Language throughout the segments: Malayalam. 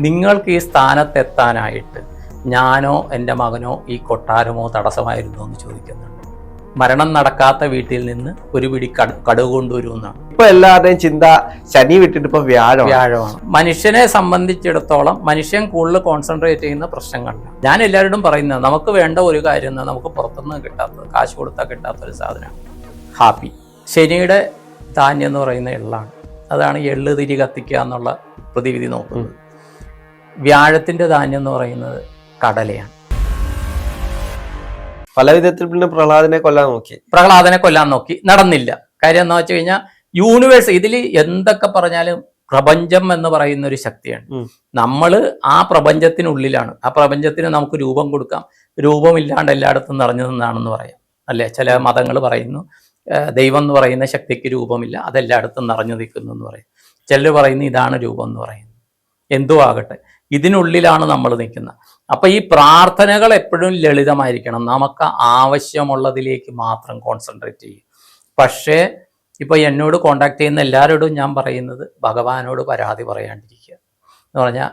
നിങ്ങൾക്ക് ഈ സ്ഥാനത്തെത്താനായിട്ട് ഞാനോ എൻ്റെ മകനോ ഈ കൊട്ടാരമോ തടസ്സമായിരുന്നു എന്ന് ചോദിക്കുന്നുണ്ട്. മരണം നടക്കാത്ത വീട്ടിൽ നിന്ന് ഒരു പിടി കടുക് കൊണ്ടുവരുമെന്നാണ്. ഇപ്പൊ എല്ലാവരുടെയും ചിന്ത ശനി വിട്ടിട്ട് ഇപ്പൊ വ്യാഴമാണ്. മനുഷ്യനെ സംബന്ധിച്ചിടത്തോളം മനുഷ്യൻ കൂടുതൽ കോൺസെൻട്രേറ്റ് ചെയ്യുന്ന പ്രശ്നങ്ങളിലാണ്. ഞാൻ എല്ലാവരോടും പറയുന്നത്, നമുക്ക് വേണ്ട ഒരു കാര്യം നമുക്ക് പുറത്തുനിന്ന് കിട്ടാത്തത്, കാശ് കൊടുത്താൽ കിട്ടാത്ത ഒരു സാധനമാണ് ഹാപ്പി. ശനിയുടെ ധാന്യം എന്ന് പറയുന്ന എള്ളാണ്. അതാണ് എള്ള് തിരി കത്തിക്കുക എന്നുള്ള പ്രതിവിധി നോക്കുന്നത്. വ്യാഴത്തിന്റെ ധാന്യം എന്ന് പറയുന്നത് കടലയാണ്. പല വിധത്തിൽ പിന്നെ പ്രഹ്ലാദനെ കൊല്ലാൻ നോക്കി, നടന്നില്ല. കാര്യം എന്താ വെച്ച് കഴിഞ്ഞാൽ യൂണിവേഴ്സ് ഇതിൽ എന്തൊക്കെ പറഞ്ഞാലും പ്രപഞ്ചം എന്ന് പറയുന്ന ഒരു ശക്തിയാണ്. നമ്മൾ ആ പ്രപഞ്ചത്തിനുള്ളിലാണ്. ആ പ്രപഞ്ചത്തിന് നമുക്ക് രൂപം കൊടുക്കാം. രൂപമില്ലാണ്ട് എല്ലായിടത്തും നിറഞ്ഞു നിന്നാണെന്ന് പറയാം, അല്ലെ? ചില മതങ്ങൾ പറയുന്നു ദൈവം എന്ന് പറയുന്ന ശക്തിക്ക് രൂപമില്ല, അതെല്ലായിടത്തും നിറഞ്ഞു നിൽക്കുന്നു എന്ന് പറയും. ചിലർ പറയുന്നു ഇതാണ് രൂപം എന്ന് പറയുന്നത്. എന്തോ ആകട്ടെ, ഇതിനുള്ളിലാണ് നമ്മൾ നിൽക്കുന്നത്. അപ്പൊ ഈ പ്രാർത്ഥനകൾ എപ്പോഴും ലളിതമായിരിക്കണം. നമുക്ക് ആവശ്യമുള്ളതിലേക്ക് മാത്രം കോൺസെൻട്രേറ്റ് ചെയ്യും. പക്ഷേ ഇപ്പൊ എന്നോട് കോണ്ടാക്ട് ചെയ്യുന്ന എല്ലാവരോടും ഞാൻ പറയുന്നത് ഭഗവാനോട് പരാതി പറയാണ്ടിരിക്കുക എന്ന് പറഞ്ഞാൽ,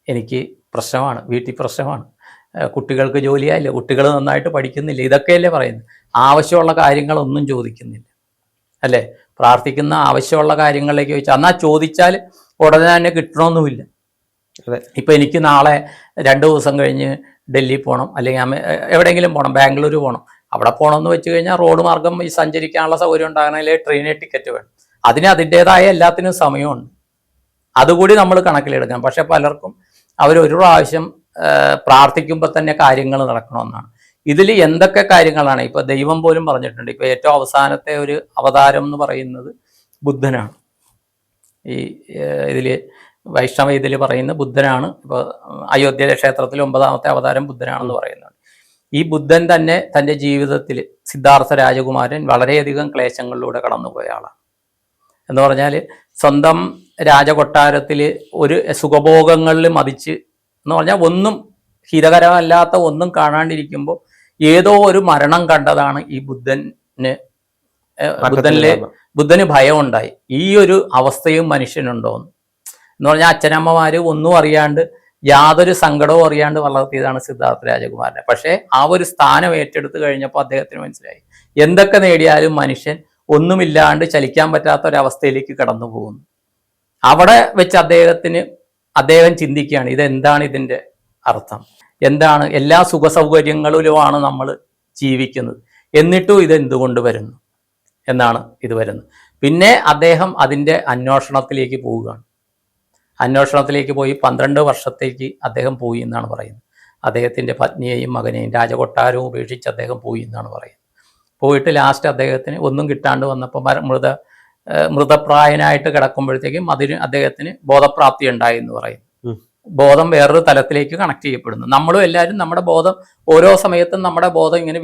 എനിക്ക് പ്രശ്നമാണ്, വീട്ടിൽ പ്രശ്നമാണ്, കുട്ടികൾക്ക് ജോലിയായില്ല, കുട്ടികൾ നന്നായിട്ട് പഠിക്കുന്നില്ല, ഇതൊക്കെയല്ലേ പറയുന്നത്. ആവശ്യമുള്ള കാര്യങ്ങളൊന്നും ചോദിക്കുന്നില്ല, അല്ലേ? പ്രാർത്ഥിക്കുന്ന ആവശ്യമുള്ള കാര്യങ്ങളിലേക്ക് ചോദിച്ചാൽ, എന്നാൽ ചോദിച്ചാൽ ഉടനെ തന്നെ കിട്ടണമെന്നുമില്ല. ഇപ്പൊ എനിക്ക് നാളെ 2 ദിവസം കഴിഞ്ഞ് ഡൽഹി പോകണം, അല്ലെങ്കിൽ എവിടെയെങ്കിലും പോകണം, ബാംഗ്ലൂർ പോകണം. അവിടെ പോകണമെന്ന് വെച്ച് കഴിഞ്ഞാൽ റോഡ് മാർഗം ഈ സഞ്ചരിക്കാനുള്ള സൗകര്യം ഉണ്ടാകണമെങ്കിൽ ട്രെയിനിൽ ടിക്കറ്റ് വേണം. അതിന് അതിൻ്റെതായ എല്ലാത്തിനും സമയമുണ്ട്. അതുകൂടി നമ്മൾ കണക്കിലെടുക്കണം. പക്ഷെ പലർക്കും അവരൊരു പ്രാവശ്യം പ്രാർത്ഥിക്കുമ്പോൾ തന്നെ കാര്യങ്ങൾ നടക്കണമെന്നാണ്. ഇതിൽ എന്തൊക്കെ കാര്യങ്ങളാണ് ഇപ്പൊ ദൈവം പോലും പറഞ്ഞിട്ടുണ്ട്. ഇപ്പൊ ഏറ്റവും അവസാനത്തെ ഒരു അവതാരം എന്ന് പറയുന്നത് ബുദ്ധനാണ്. ഈ ഇതില് വൈഷ്ണവ ഇതിൽ പറയുന്ന ബുദ്ധനാണ്. ഇപ്പോൾ അയോധ്യ ക്ഷേത്രത്തിൽ 9ാമത്തെ അവതാരം ബുദ്ധനാണെന്ന് പറയുന്നുണ്ട്. ഈ ബുദ്ധൻ തന്നെ തൻ്റെ ജീവിതത്തിൽ സിദ്ധാർത്ഥ രാജകുമാരൻ വളരെയധികം ക്ലേശങ്ങളിലൂടെ കടന്നുപോയ ആളാണ്. എന്ന് പറഞ്ഞാൽ സ്വന്തം രാജകൊട്ടാരത്തിൽ ഒരു സുഖഭോഗങ്ങളിൽ മതിച്ച്, എന്ന് പറഞ്ഞാൽ ഒന്നും ഹിതകരമല്ലാത്ത ഒന്നും കാണാണ്ടിരിക്കുമ്പോൾ ഏതോ ഒരു മരണം കണ്ടതാണ് ഈ ബുദ്ധന് ഭയമുണ്ടായി. ഈ ഒരു അവസ്ഥയും മനുഷ്യനുണ്ടോന്ന്. എന്ന് പറഞ്ഞാൽ അച്ഛനമ്മമാര് ഒന്നും അറിയാണ്ട്, യാതൊരു സങ്കടവും അറിയാണ്ട് വളർത്തിയതാണ് സിദ്ധാർത്ഥ രാജകുമാരനെ. പക്ഷേ ആ ഒരു സ്ഥാനം ഏറ്റെടുത്ത് കഴിഞ്ഞപ്പോൾ അദ്ദേഹത്തിന് മനസ്സിലായി, എന്തൊക്കെ നേടിയാലും മനുഷ്യൻ ഒന്നുമില്ലാണ്ട് ചലിക്കാൻ പറ്റാത്ത ഒരവസ്ഥയിലേക്ക് കടന്നു പോകുന്നു. അവിടെ വെച്ച് അദ്ദേഹം ചിന്തിക്കുകയാണ്, ഇതെന്താണ് ഇതിൻ്റെ അർത്ഥം, എന്താണ്? എല്ലാ സുഖ സൗകര്യങ്ങളിലുമാണ് നമ്മൾ ജീവിക്കുന്നത്, എന്നിട്ടും ഇത് എന്തുകൊണ്ട് വരുന്നു എന്നാണ് ഇത് വരുന്നത്. പിന്നെ അദ്ദേഹം അതിൻ്റെ അന്വേഷണത്തിലേക്ക് പോവുകയാണ്. അന്വേഷണത്തിലേക്ക് പോയി 12 വർഷത്തേക്ക് അദ്ദേഹം പോയി എന്നാണ് പറയുന്നത്. അദ്ദേഹത്തിൻ്റെ പത്നിയെയും മകനെയും രാജകൊട്ടാരവും ഉപേക്ഷിച്ച് അദ്ദേഹം പോയി എന്നാണ് പറയുന്നത്. പോയിട്ട് ലാസ്റ്റ് അദ്ദേഹത്തിന് ഒന്നും കിട്ടാണ്ട് വന്നപ്പോൾ മൃതപ്രായനായിട്ട് കിടക്കുമ്പോഴത്തേക്കും അദ്ദേഹത്തിന് ബോധപ്രാപ്തി ഉണ്ടായി എന്ന് പറയുന്നു. ബോധം വേറൊരു തലത്തിലേക്ക് കണക്ട് ചെയ്യപ്പെടുന്നു. നമ്മളും എല്ലാവരും നമ്മുടെ ബോധം ഓരോ സമയത്തും നമ്മുടെ ബോധം ഇങ്ങനെ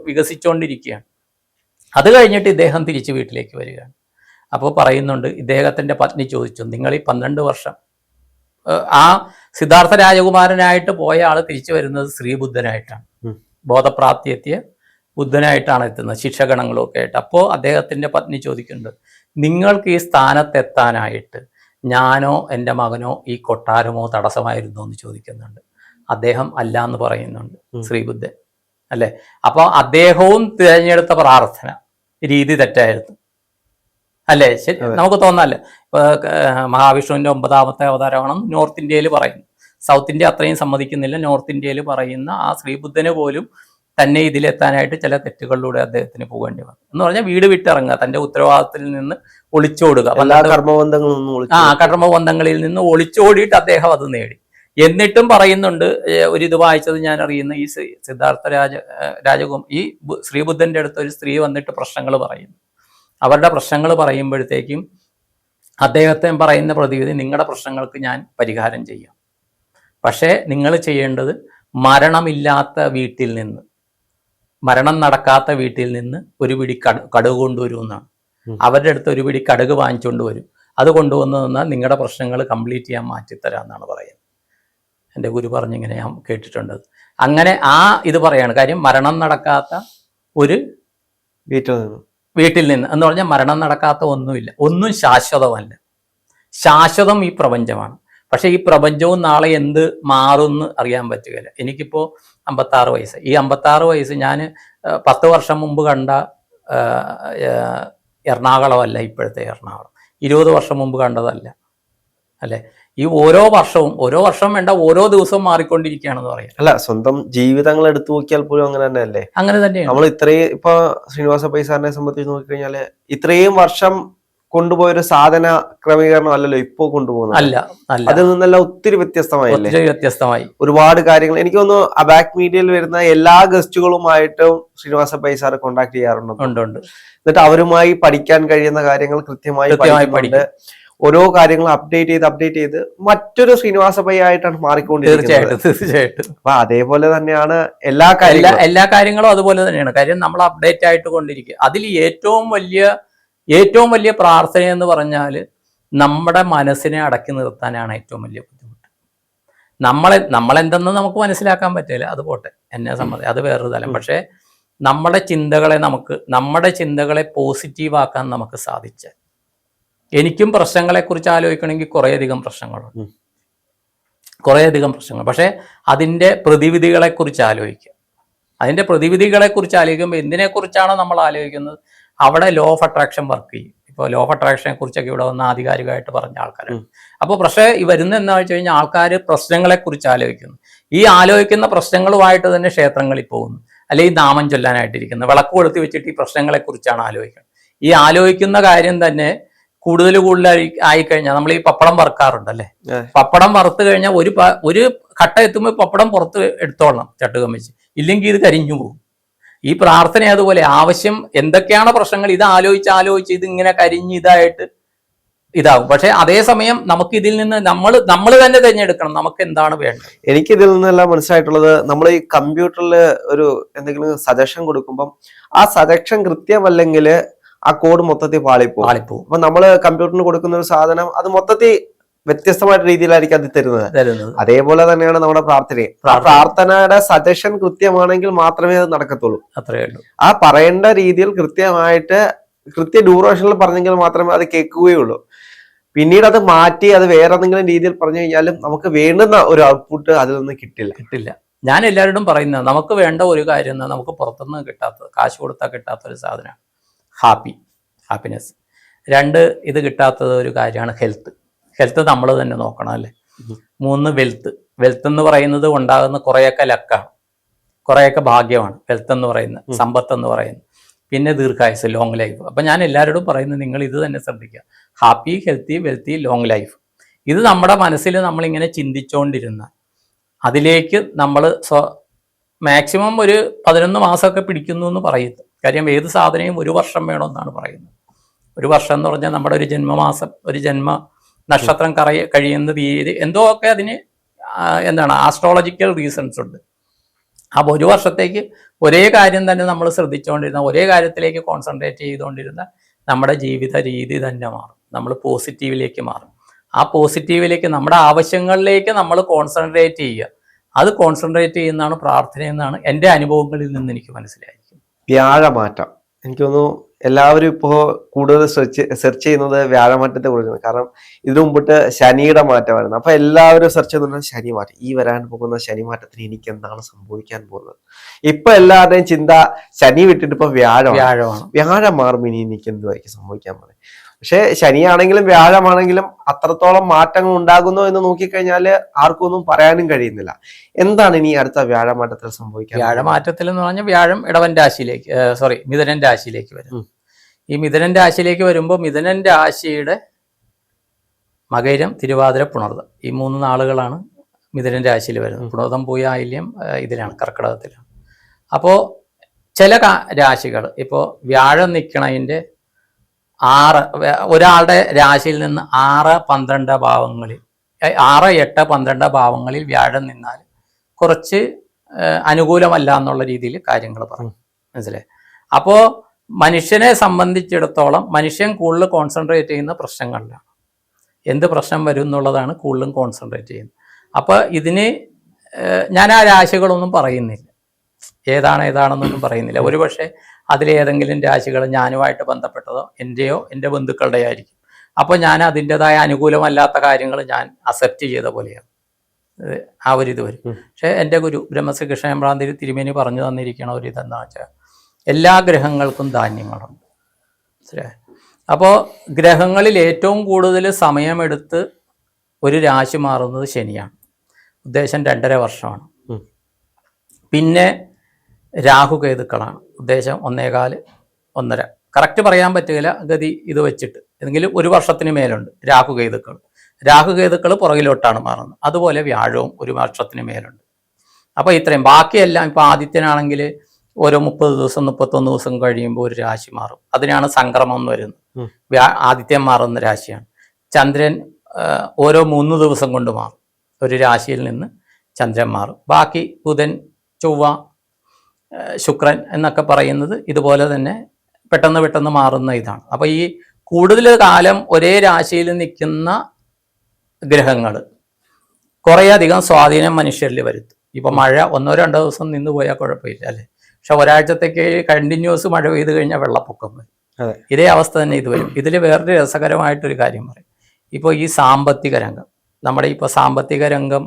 വികസിച്ചുകൊണ്ടിരിക്കുകയാണ്. അത് കഴിഞ്ഞിട്ട് ഇദ്ദേഹം തിരിച്ച് വീട്ടിലേക്ക് വരികയാണ്. അപ്പോൾ പറയുന്നുണ്ട്, ഇദ്ദേഹത്തിൻ്റെ പത്നി ചോദിച്ചു, നിങ്ങൾ ഈ 12 വർഷം ആ സിദ്ധാർത്ഥ രാജകുമാരനായിട്ട് പോയ ആൾ തിരിച്ചു വരുന്നത് ശ്രീബുദ്ധനായിട്ടാണ്, ബോധപ്രാപ്തി എത്തിയ ബുദ്ധനായിട്ടാണ് എത്തുന്നത്, ശിക്ഷഗണങ്ങളും ഒക്കെ ആയിട്ട്. അപ്പോൾ അദ്ദേഹത്തിൻ്റെ പത്നി ചോദിക്കുന്നുണ്ട്, നിങ്ങൾക്ക് ഈ സ്ഥാനത്തെത്താനായിട്ട് ഞാനോ എൻ്റെ മകനോ ഈ കൊട്ടാരമോ തടസ്സമായിരുന്നു എന്ന് ചോദിക്കുന്നുണ്ട്. അദ്ദേഹം അല്ല എന്ന് പറയുന്നുണ്ട് ശ്രീബുദ്ധൻ, അല്ലേ? അപ്പോൾ അദ്ദേഹവും തിരഞ്ഞെടുത്ത പ്രാർത്ഥന രീതി തെറ്റായിരുന്നു, അല്ലേ? ശരി, നമുക്ക് തോന്നാല്ലേ? ഇപ്പൊ മഹാവിഷ്ണുവിന്റെ 9ാമത്തെ അവതാരമാണെന്ന് നോർത്ത് ഇന്ത്യയിൽ പറയുന്നു. സൗത്ത് ഇന്ത്യ അത്രയും സമ്മതിക്കുന്നില്ല. നോർത്ത് ഇന്ത്യയിൽ പറയുന്ന ആ ശ്രീബുദ്ധന് പോലും തന്നെ ഇതിലെത്താനായിട്ട് ചില തെറ്റുകളിലൂടെ അദ്ദേഹത്തിന് പോകേണ്ടി വന്നു. എന്ന് പറഞ്ഞാൽ വീട് വിട്ടിറങ്ങുക, തന്റെ ഉത്തരവാദിത്തത്തിൽ നിന്ന് ഒളിച്ചോടുക, കർമ്മബന്ധങ്ങളിൽ നിന്ന് ഒളിച്ചോടിയിട്ട് അദ്ദേഹം അത് നേടി. എന്നിട്ടും പറയുന്നുണ്ട്, ഒരിത് വായിച്ചത് ഞാൻ അറിയുന്ന, ഈ സിദ്ധാർത്ഥ ഈ ശ്രീബുദ്ധന്റെ അടുത്ത് ഒരു സ്ത്രീ വന്നിട്ട് പ്രശ്നങ്ങൾ പറയുന്നു. അവരുടെ പ്രശ്നങ്ങൾ പറയുമ്പോഴത്തേക്കും അദ്ദേഹത്തെ പറയുന്ന പ്രതിവിധി, നിങ്ങളുടെ പ്രശ്നങ്ങൾക്ക് ഞാൻ പരിഹാരം ചെയ്യാം, പക്ഷേ നിങ്ങൾ ചെയ്യേണ്ടത് മരണമില്ലാത്ത വീട്ടിൽ നിന്ന്, മരണം നടക്കാത്ത വീട്ടിൽ നിന്ന് ഒരു പിടി കടുക് കൊണ്ടുവരുമെന്നാണ്. അവരുടെ അടുത്ത് ഒരു പിടി കടുക് വാങ്ങിച്ചുകൊണ്ട് വരും, അത് കൊണ്ടുവന്നു തന്നാൽ നിങ്ങളുടെ പ്രശ്നങ്ങൾ കംപ്ലീറ്റ് ചെയ്യാൻ മാറ്റിത്തരാമെന്നാണ് പറയുന്നത്. എൻ്റെ ഗുരു പറഞ്ഞിങ്ങനെ ഞാൻ കേട്ടിട്ടുണ്ട്. അങ്ങനെ ഇത് പറയാണ്. കാര്യം മരണം നടക്കാത്ത ഒരു വീട്ടിൽ നിന്ന് എന്ന് പറഞ്ഞാൽ മരണം നടക്കാത്ത ഒന്നുമില്ല, ഒന്നും ശാശ്വതമല്ല. ശാശ്വതം ഈ പ്രപഞ്ചമാണ്. പക്ഷെ ഈ പ്രപഞ്ചവും നാളെ എന്ത് മാറുമെന്ന് അറിയാൻ പറ്റുകയില്ല. എനിക്കിപ്പോൾ 56 വയസ്സ്. ഈ 56 വയസ്സ് ഞാൻ 10 വർഷം മുമ്പ് കണ്ട എറണാകുളമല്ല ഇപ്പോഴത്തെ എറണാകുളം. 20 വർഷം മുമ്പ് കണ്ടതല്ല, അല്ലെ? ഈ ഓരോ വർഷം വേണ്ട, ഓരോ ദിവസവും മാറിക്കൊണ്ടിരിക്കുകയാണെന്ന് പറയാം. അല്ല, സ്വന്തം ജീവിതങ്ങൾ എടുത്തു നോക്കിയാൽ പോലും അങ്ങനെ തന്നെ അല്ലേ? അങ്ങനെ തന്നെയാണ്. നമ്മൾ ഇത്രയും ഇപ്പൊ ശ്രീനിവാസ പൈ സാറിനെ സംബന്ധിച്ച് നോക്കിക്കഴിഞ്ഞാല് ഇത്രയും വർഷം കൊണ്ടുപോയൊരു സാധന ക്രമീകരണം അല്ലല്ലോ ഇപ്പോ കൊണ്ടുപോകുന്നത്. അല്ല, അതിൽ നിന്നെല്ലാം ഒത്തിരി വ്യത്യസ്തമായി ഒരുപാട് കാര്യങ്ങൾ. എനിക്ക് തോന്നുന്നു അബാക് മീഡിയയിൽ വരുന്ന എല്ലാ ഗസ്റ്റുകളുമായിട്ടും ശ്രീനിവാസ പൈ സാർ കോണ്ടാക്ട് ചെയ്യാറുണ്ട്. എന്നിട്ട് അവരുമായി പഠിക്കാൻ കഴിയുന്ന കാര്യങ്ങൾ കൃത്യമായി പഠിക്കുന്നുണ്ട്. ഓരോ കാര്യങ്ങളും അപ്ഡേറ്റ് ചെയ്ത് മറ്റൊരു ശ്രീനിവാസ പൈ ആയിട്ടാണ് മാറിക്കൊണ്ടിരിക്കുന്നത്. തീർച്ചയായിട്ടും. അപ്പൊ അതേപോലെ തന്നെയാണ് എല്ലാ കാര്യങ്ങളും അതുപോലെ തന്നെയാണ്. കാര്യം നമ്മൾ അപ്ഡേറ്റ് ആയിട്ട് കൊണ്ടിരിക്കുക. അതിൽ ഏറ്റവും വലിയ പ്രാർത്ഥന എന്ന് പറഞ്ഞാൽ നമ്മുടെ മനസ്സിനെ അടക്കി നിർത്താനാണ് ഏറ്റവും വലിയ ബുദ്ധിമുട്ട്. നമ്മളെന്തെന്ന് നമുക്ക് മനസ്സിലാക്കാൻ പറ്റില്ല, അത് പോട്ടെ, എന്നെ സംബന്ധിച്ച് അത് വേറൊരു തലം. പക്ഷേ നമ്മുടെ ചിന്തകളെ പോസിറ്റീവ് ആക്കാൻ നമുക്ക് സാധിച്ചാൽ, എനിക്കും പ്രശ്നങ്ങളെക്കുറിച്ച് ആലോചിക്കണമെങ്കിൽ കുറേയധികം പ്രശ്നങ്ങൾ. പക്ഷേ അതിൻ്റെ പ്രതിവിധികളെക്കുറിച്ച് ആലോചിക്കുക. എന്തിനെക്കുറിച്ചാണോ നമ്മൾ ആലോചിക്കുന്നത്, അവിടെ ലോ ഓഫ് അട്രാക്ഷൻ വർക്ക് ചെയ്യും. ഇപ്പോൾ ലോ ഓഫ് അട്രാക്ഷനെ കുറിച്ചൊക്കെ ഇവിടെ വന്ന് ആധികാരികമായിട്ട് പറഞ്ഞ ആൾക്കാരാണ്. അപ്പോൾ പക്ഷേ വരുന്ന എന്താ വെച്ച് കഴിഞ്ഞാൽ ആൾക്കാർ പ്രശ്നങ്ങളെക്കുറിച്ച് ആലോചിക്കുന്നു. ഈ ആലോചിക്കുന്ന പ്രശ്നങ്ങളുമായിട്ട് തന്നെ ക്ഷേത്രങ്ങളിൽ പോകുന്നു, അല്ലെങ്കിൽ നാമം ചൊല്ലാനായിട്ടിരിക്കുന്നു, വിളക്ക് കൊളുത്തി വെച്ചിട്ട് ഈ പ്രശ്നങ്ങളെക്കുറിച്ചാണ് ആലോചിക്കുന്നത്. ഈ ആലോചിക്കുന്ന കാര്യം തന്നെ കൂടുതൽ ആയിക്കഴിഞ്ഞാൽ, നമ്മൾ ഈ പപ്പടം വറുക്കാറുണ്ടല്ലേ, പപ്പടം വറുത്ത് കഴിഞ്ഞാൽ ഒരു കട്ട എത്തുമ്പോൾ പപ്പടം പുറത്ത് എടുത്തോളണം ചട്ടുകം വെച്ച്, ഇല്ലെങ്കിൽ ഇത് കരിഞ്ഞു പോകും. ഈ പ്രാർത്ഥന അതുപോലെ, ആവശ്യം എന്തൊക്കെയാണ് പ്രശ്നങ്ങൾ, ഇത് ആലോചിച്ച് ഇത് ഇങ്ങനെ കരിഞ്ഞ് ഇതാവും. പക്ഷെ അതേസമയം നമുക്ക് ഇതിൽ നിന്ന് നമ്മൾ തന്നെ തിരഞ്ഞെടുക്കണം നമുക്ക് എന്താണ് വേണ്ടത്. എനിക്ക് ഇതിൽ നിന്നെല്ലാം മനസ്സിലായിട്ടുള്ളത്, നമ്മൾ ഈ കമ്പ്യൂട്ടറിൽ ഒരു എന്തെങ്കിലും സജഷൻ കൊടുക്കുമ്പം ആ സജഷൻ കൃത്യമല്ലെങ്കിൽ ആ കോഡ് മൊത്തത്തിൽ പാളിപ്പോകും. അപ്പൊ നമ്മള് കമ്പ്യൂട്ടറിന് കൊടുക്കുന്ന ഒരു സാധനം അത് മൊത്തത്തിൽ വ്യത്യസ്തമായിട്ട് രീതിയിലായിരിക്കും അത് തരുന്നത്. അതേപോലെ തന്നെയാണ് നമ്മുടെ പ്രാർത്ഥനയും. ആ പ്രാർത്ഥനയുടെ സജഷൻ കൃത്യമാണെങ്കിൽ മാത്രമേ അത് നടക്കത്തുള്ളൂ. അത്രയേ ഉള്ളൂ. ആ പറയേണ്ട രീതിയിൽ കൃത്യ ഡ്യൂറേഷനിൽ പറഞ്ഞെങ്കിൽ മാത്രമേ അത് കേൾക്കുകയുള്ളൂ. പിന്നീട് അത് മാറ്റി അത് വേറെ എന്തെങ്കിലും രീതിയിൽ പറഞ്ഞു കഴിഞ്ഞാലും നമുക്ക് വേണ്ടുന്ന ഒരു ഔട്ട്പുട്ട് അതിൽ നിന്ന് കിട്ടില്ല. ഞാൻ എല്ലാവരോടും പറയുന്നത്, നമുക്ക് വേണ്ട ഒരു കാര്യം നമുക്ക് പുറത്തുനിന്ന് കിട്ടാത്തത്, കാശ് കൊടുത്താൽ കിട്ടാത്ത ഒരു സാധനമാണ് ഹാപ്പിനെസ്. 2, ഇത് കിട്ടാത്തത് ഒരു കാര്യമാണ് ഹെൽത്ത് നമ്മൾ തന്നെ നോക്കണം, അല്ലേ? 3, വെൽത്ത് എന്ന് പറയുന്നത് ഉണ്ടാകുന്ന കുറേയൊക്കെ ലക്കാണ്, കുറേയൊക്കെ ഭാഗ്യമാണ് വെൽത്ത് എന്ന് പറയുന്നത്, സമ്പത്ത് എന്ന് പറയുന്നത്. പിന്നെ ദീർഘായുസ്, ലോങ് ലൈഫ്. അപ്പം ഞാൻ എല്ലാവരോടും പറയുന്നത്, നിങ്ങൾ ഇത് തന്നെ ശ്രദ്ധിക്കുക. Happy, healthy, wealthy, long life. ഇത് നമ്മുടെ മനസ്സിൽ നമ്മളിങ്ങനെ ചിന്തിച്ചുകൊണ്ടിരുന്ന, അതിലേക്ക് നമ്മൾ മാക്സിമം ഒരു 11 മാസമൊക്കെ പിടിക്കുന്നു എന്ന് പറയുന്നു. കാര്യം ഏത് സാധനയും 1 വർഷം വേണമെന്നാണ് പറയുന്നത്. 1 വർഷം എന്ന് പറഞ്ഞാൽ നമ്മുടെ ഒരു ജന്മമാസം, ഒരു ജന്മ നക്ഷത്രം കഴിയുന്ന തീയതി എന്തോ ഒക്കെ അതിന് ആസ്ട്രോളജിക്കൽ റീസൺസ് ഉണ്ട്. അപ്പോൾ 1 വർഷത്തേക്ക് ഒരേ കാര്യം തന്നെ നമ്മൾ ശ്രദ്ധിച്ചുകൊണ്ടിരുന്ന, ഒരേ കാര്യത്തിലേക്ക് കോൺസെൻട്രേറ്റ് ചെയ്തുകൊണ്ടിരുന്ന നമ്മുടെ ജീവിത രീതി തന്നെ മാറും. നമ്മൾ പോസിറ്റീവിലേക്ക് മാറും. ആ പോസിറ്റീവിലേക്ക്, നമ്മുടെ ആവശ്യങ്ങളിലേക്ക് നമ്മൾ കോൺസെൻട്രേറ്റ് ചെയ്യുക. അത് കോൺസെൻട്രേറ്റ് ചെയ്യുന്നതാണ് പ്രാർത്ഥനയെന്നാണ് എൻ്റെ അനുഭവങ്ങളിൽ നിന്ന് എനിക്ക് മനസ്സിലായിരിക്കും. വ്യാഴമാറ്റം, എനിക്ക് തോന്നുന്നു എല്ലാവരും ഇപ്പോൾ കൂടുതൽ സെർച്ച് ചെയ്യുന്നത് വ്യാഴമാറ്റത്തെ കുറിച്ചാണ്. കാരണം ഇതിനു മുമ്പിട്ട് ശനിയുടെ മാറ്റമായിരുന്നു. അപ്പൊ എല്ലാവരും സെർച്ച് ചെയ്യുന്നത് ശനി മാറ്റം, ഈ വരാൻ പോകുന്ന ശനി മാറ്റത്തിന് എനിക്ക് എന്താണ് സംഭവിക്കാൻ പോകുന്നത്. ഇപ്പൊ എല്ലാവരുടെയും ചിന്ത ശനി വിട്ടിട്ട് ഇപ്പൊ വ്യാഴം മാറും, ഇനി എനിക്ക് എന്തുമായിരിക്കും സംഭവിക്കാൻ പോകുന്നത്. പക്ഷെ ശനിയാണെങ്കിലും വ്യാഴമാണെങ്കിലും അത്രത്തോളം മാറ്റങ്ങൾ ഉണ്ടാകുന്നു എന്ന് നോക്കിക്കഴിഞ്ഞാല് ആർക്കൊന്നും പറയാനും കഴിയുന്നില്ല. എന്താണ് ഇനി അടുത്ത വ്യാഴമാറ്റത്തിൽ സംഭവിക്കുക? വ്യാഴമാറ്റത്തിൽ എന്ന് പറഞ്ഞാൽ വ്യാഴം മിഥുനൻ രാശിയിലേക്ക് വരും. ഈ മിഥുനൻ രാശിയിലേക്ക് വരുമ്പോൾ മിഥുനൻ രാശിയുടെ മകരം, തിരുവാതിര, പുണർദം, ഈ 3 നാളുകളാണ് മിഥുനൻ രാശിയിൽ വരുന്നത്. പുണർദം പോയി ആയില്യം ഇതിലാണ്, കർക്കിടകത്തിലാണ്. അപ്പോൾ ചില രാശികൾ, ഇപ്പോൾ വ്യാഴം നിൽക്കണതിൻ്റെ 6 ഒരാളുടെ രാശിയിൽ നിന്ന് 6, 12 ഭാവങ്ങളിൽ 6, 8, 12 ഭാവങ്ങളിൽ വ്യാഴം നിന്നാൽ കുറച്ച് അനുകൂലമല്ല എന്നുള്ള രീതിയിൽ കാര്യങ്ങൾ പറയും. മനസ്സിലായി? അപ്പോൾ മനുഷ്യനെ സംബന്ധിച്ചിടത്തോളം മനുഷ്യൻ കൂടുതൽ കോൺസെൻട്രേറ്റ് ചെയ്യുന്ന പ്രശ്നങ്ങളിലാണ്. എന്ത് പ്രശ്നം വരും എന്നുള്ളതാണ് കൂടുതലും കോൺസെൻട്രേറ്റ് ചെയ്യുന്നത്. അപ്പോൾ ഇതിന് ഞാൻ ആ രാശികളൊന്നും പറയുന്നില്ല, ഏതാണെന്നൊന്നും പറയുന്നില്ല. ഒരുപക്ഷെ അതിലേതെങ്കിലും രാശികൾ ഞാനുമായിട്ട് ബന്ധപ്പെട്ടതോ എൻ്റെയോ എൻ്റെ ബന്ധുക്കളുടെയോ ആയിരിക്കും. അപ്പോൾ ഞാൻ അതിൻ്റെതായ അനുകൂലമല്ലാത്ത കാര്യങ്ങൾ ഞാൻ അക്സെപ്റ്റ് ചെയ്ത പോലെയാണ് ആ ഒരു ഇത് വരും. പക്ഷേ എൻ്റെ ഗുരു ബ്രഹ്മശ്രീ കൃഷ്ണമ്പ്രാന്തിരി തിരുമേനി പറഞ്ഞു തന്നിരിക്കണ ഒരു ഇതെന്താ വെച്ചാൽ എല്ലാ ഗ്രഹങ്ങൾക്കും ധാന്യങ്ങളുണ്ട്. മനസ്സിലായോ? അപ്പോൾ ഗ്രഹങ്ങളിൽ ഏറ്റവും കൂടുതൽ സമയമെടുത്ത് ഒരു രാശി മാറുന്നത് ശനിയാണ്. ഉദ്ദേശം 2.5 വർഷമാണ്. പിന്നെ രാഹുകേതുക്കളാണ്. ഉദ്ദേശം 1.25 1.5. കറക്റ്റ് പറയാൻ പറ്റുകയില്ല ഗതി ഇത് വെച്ചിട്ട്. എങ്കിലും 1 വർഷത്തിന് മേലുണ്ട് രാഹുകേതുക്കൾ. രാഹുകേതുക്കൾ പുറകിലോട്ടാണ് മാറുന്നത്. അതുപോലെ വ്യാഴവും 1 വർഷത്തിന് മേലുണ്ട്. അപ്പോൾ ഇത്രയും. ബാക്കിയെല്ലാം ഇപ്പോൾ ആദിത്യനാണെങ്കിൽ ഓരോ 30 ദിവസം 31 ദിവസം കഴിയുമ്പോൾ ഒരു രാശി മാറും. അതിനാണ് സംക്രമം എന്ന് വരുന്നത്. ആദിത്യം മാറുന്ന രാശിയാണ്. ചന്ദ്രൻ ഓരോ 3 ദിവസം കൊണ്ട് മാറും. ഒരു രാശിയിൽ നിന്ന് ചന്ദ്രൻ മാറും. ബാക്കി ബുധൻ, ചൊവ്വ, ശുക്രൻ എന്നൊക്കെ പറയുന്നത് ഇതുപോലെ തന്നെ പെട്ടെന്ന് മാറുന്ന ഇതാണ്. അപ്പോൾ ഈ കൂടുതൽ കാലം ഒരേ രാശിയിൽ നിൽക്കുന്ന ഗ്രഹങ്ങൾ കുറേയധികം സ്വാധീനം മനുഷ്യരിൽ വരുത്തും. ഇപ്പം മഴ 1-2 ദിവസം നിന്ന് പോയാൽ കുഴപ്പമില്ല അല്ലേ. പക്ഷെ ഒരാഴ്ചത്തേക്ക് കണ്ടിന്യൂസ് മഴ പെയ്ത് കഴിഞ്ഞാൽ വെള്ളപ്പൊക്കം വരും. ഇതേ അവസ്ഥ തന്നെ ഇത് വരും. ഇതിൽ വേറൊരു രസകരമായിട്ടൊരു കാര്യം പറയും. ഇപ്പോൾ ഈ സാമ്പത്തിക രംഗം, നമ്മുടെ ഇപ്പോൾ സാമ്പത്തിക രംഗം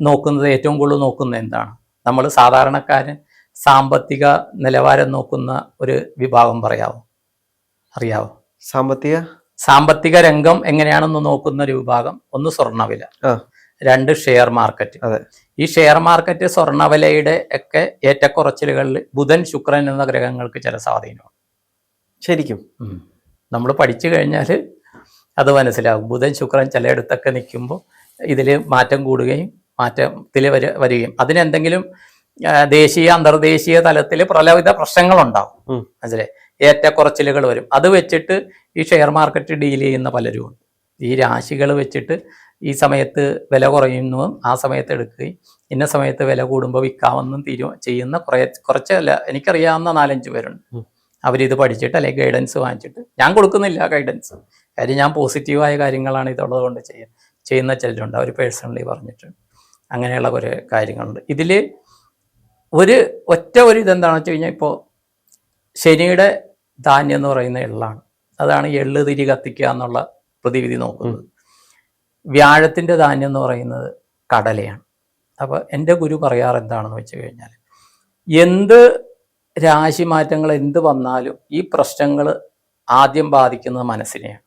നോക്കുന്നത് ഏറ്റവും കൂടുതൽ നോക്കുന്നത് എന്താണ്? നമ്മൾ സാധാരണക്കാരൻ സാമ്പത്തിക നിലവാരം നോക്കുന്ന ഒരു വിഭാഗം അറിയാവോ? സാമ്പത്തിക രംഗം എങ്ങനെയാണെന്ന് നോക്കുന്ന ഒരു വിഭാഗം, 1 സ്വർണ്ണവില, 2 ഷെയർ മാർക്കറ്റ്. ഈ ഷെയർ മാർക്കറ്റ്, സ്വർണ്ണവിലയുടെ ഒക്കെ ഏറ്റക്കുറച്ചിലുകളിൽ ബുധൻ, ശുക്രൻ എന്ന ഗ്രഹങ്ങൾക്ക് ചില സ്വാധീനമാണ്. ശരിക്കും നമ്മൾ പഠിച്ചു കഴിഞ്ഞാൽ അത് മനസ്സിലാകും. ബുധൻ, ശുക്രൻ ചിലയിടത്തൊക്കെ നിൽക്കുമ്പോൾ ഇതിൽ മാറ്റം കൂടുകയും മാറ്റത്തിൽ വരികയും അതിനെന്തെങ്കിലും ദേശീയ അന്തർദേശീയ തലത്തിൽ പ്രലവിത പ്രശ്നങ്ങളുണ്ടാവും. മനസ്സിലായി? ഏറ്റക്കുറച്ചിലുകൾ വരും. അത് വെച്ചിട്ട് ഈ ഷെയർ മാർക്കറ്റ് ഡീൽ ചെയ്യുന്ന പലരുമുണ്ട്. ഈ രാശികൾ വെച്ചിട്ട് ഈ സമയത്ത് വില കുറയുന്നതും ആ സമയത്ത് എടുക്കുകയും ഇന്ന സമയത്ത് വില കൂടുമ്പോൾ വിൽക്കാമെന്നും ചെയ്യുന്ന കുറച്ചല്ല, എനിക്കറിയാവുന്ന 4-5 പേരുണ്ട്. അവരിത് പഠിച്ചിട്ട് അല്ലെങ്കിൽ ഗൈഡൻസ് വാങ്ങിച്ചിട്ട്, ഞാൻ കൊടുക്കുന്നില്ല ഗൈഡൻസ്, കാര്യം ഞാൻ പോസിറ്റീവായ കാര്യങ്ങളാണ് ഇതുള്ളത് കൊണ്ട് ചെയ്യുന്ന ചിലരുണ്ട്. അവർ പേഴ്സണലി പറഞ്ഞിട്ട് അങ്ങനെയുള്ള കുറേ കാര്യങ്ങളുണ്ട്. ഇതിൽ ഒറ്റ ഒരു ഇതെന്താണെന്ന് വെച്ച് കഴിഞ്ഞാൽ, ഇപ്പോൾ ശനിയുടെ ധാന്യം എന്ന് പറയുന്ന എള്ളാണ്. അതാണ് എള്ള് തിരി കത്തിക്കുക എന്നുള്ള പ്രതിവിധി നോക്കുന്നത്. വ്യാഴത്തിൻ്റെ ധാന്യം എന്ന് പറയുന്നത് കടലയാണ്. അപ്പോൾ എൻ്റെ ഗുരു പറയാറ് എന്താണെന്ന് വെച്ച് കഴിഞ്ഞാൽ, എന്ത് രാശി മാറ്റങ്ങൾ എന്ത് വന്നാലും ഈ പ്രശ്നങ്ങൾ ആദ്യം ബാധിക്കുന്നത് മനസ്സിനെയാണ്.